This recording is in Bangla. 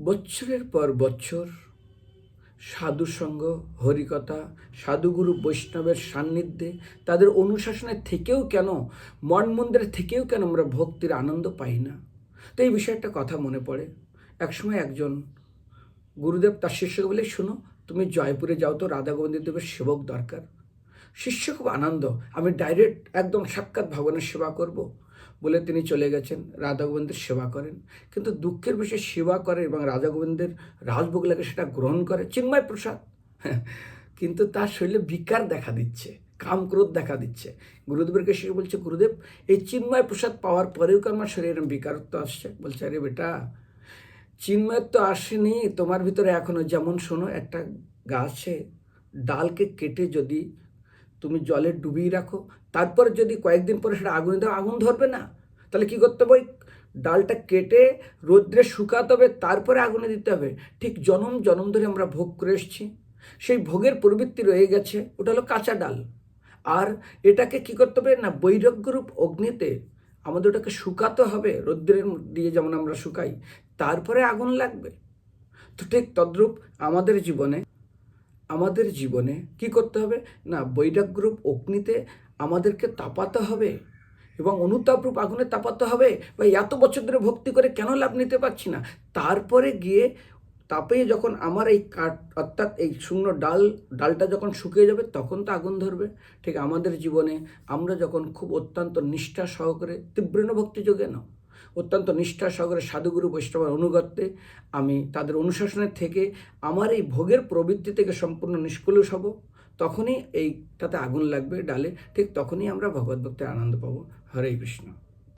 বৎসরের পর বৎসর সাধুসঙ্গ, হরিকথা, সাধুগুরু বৈষ্ণবের সান্নিধ্যে তাদের অনুশাসনের থেকেও কেন, মন মন্দিরের থেকেও কেন আমরা ভক্তির আনন্দ পাই না? তো এই বিষয়ে একটা কথা মনে পড়ে। একসময় একজন গুরুদেব তার শিষ্যকে বলে, শোনো, তুমি জয়পুরে যাও, তো রাধা গোবিন্দ দেবের সেবক দরকার। শিষ্য খুব আনন্দ, আমি ডাইরেক্ট একদম সাক্ষাৎ ভগবানের সেবা করব বলে তিনি চলে গেছেন, রাধা গোবিন্দের সেবা করেন। কিন্তু দুঃখের বিষয়ে সেবা করে এবং রাধা গোবিন্দের রাজভোগ লাগে সেটা গ্রহণ করে, চিন্ময় প্রসাদ। কিন্তু তার শরীরে বিকার দেখা দিচ্ছে, কাম ক্রোধ দেখা দিচ্ছে। গুরুদেবের কাছে বলছে, গুরুদেব, এই চিন্ময় প্রসাদ পাওয়ার পরেও কি আমার শরীরে বিকারত্ব আসছে? বলছে, আরে বেটা, চিন্ময়ত্ব আসেনি তোমার ভিতরে এখনো। যেমন শোনো, একটা গাছে ডালকে কেটে যদি তুমি জলে ডুবিয়ে রাখো, তারপরে যদি কয়েকদিন পরে সেটা আগুনে দাও, আগুন ধরবে না? তাহলে কি করতে হবে? ওই ডালটা কেটে রোদ্রে শুকাতে হবে, তারপরে আগুনে দিতে হবে। ঠিক জনম জনম ধরে আমরা ভোগ করে এসেছি, সেই ভোগের প্রবৃত্তি রয়ে গেছে, ওটা হলো কাঁচা ডাল। আর এটাকে কি করতে হবে না, বৈরাগ্যরূপ অগ্নিতে আমাদের ওটাকে শুকাতে হবে, রৌদ্রের দিয়ে যেমন আমরা শুকাই, তারপরে আগুন লাগবে। তো ঠিক তদ্রূপ আমাদের জীবনে কি করতে হবে না, বৈরাগ্যরূপ অগ্নিতে আমাদেরকে তাপাতে হবে এবং অনুতাপরূপ আগুনে তাপাতে হবে। বা এত বছর ধরে ভক্তি করে কেন লাভ নিতে পারছি না, তারপরে গিয়ে তাপে যখন আমার এই কাঠ, অর্থাৎ এই শূন্য ডালটা যখন শুকিয়ে যাবে, তখন তো আগুন ধরবে। ঠিক আমাদের জীবনে আমরা যখন খুব অত্যন্ত নিষ্ঠা সহকারে, তীব্র ভক্তি যোগে না, অত্যন্ত নিষ্ঠা সহকারে সাধুগুরু বৈষ্ণবের অনুগত্যে আমি তাদের অনুশাসনের থেকে আমার এই ভোগের প্রবৃত্তি থেকে সম্পূর্ণ নিষ্কলুষ হব, তখনই এইটাতে আগুন লাগবে ডালে, ঠিক তখনই আমরা ভগবদ্ভক্তির আনন্দ পাবো। হরে কৃষ্ণ।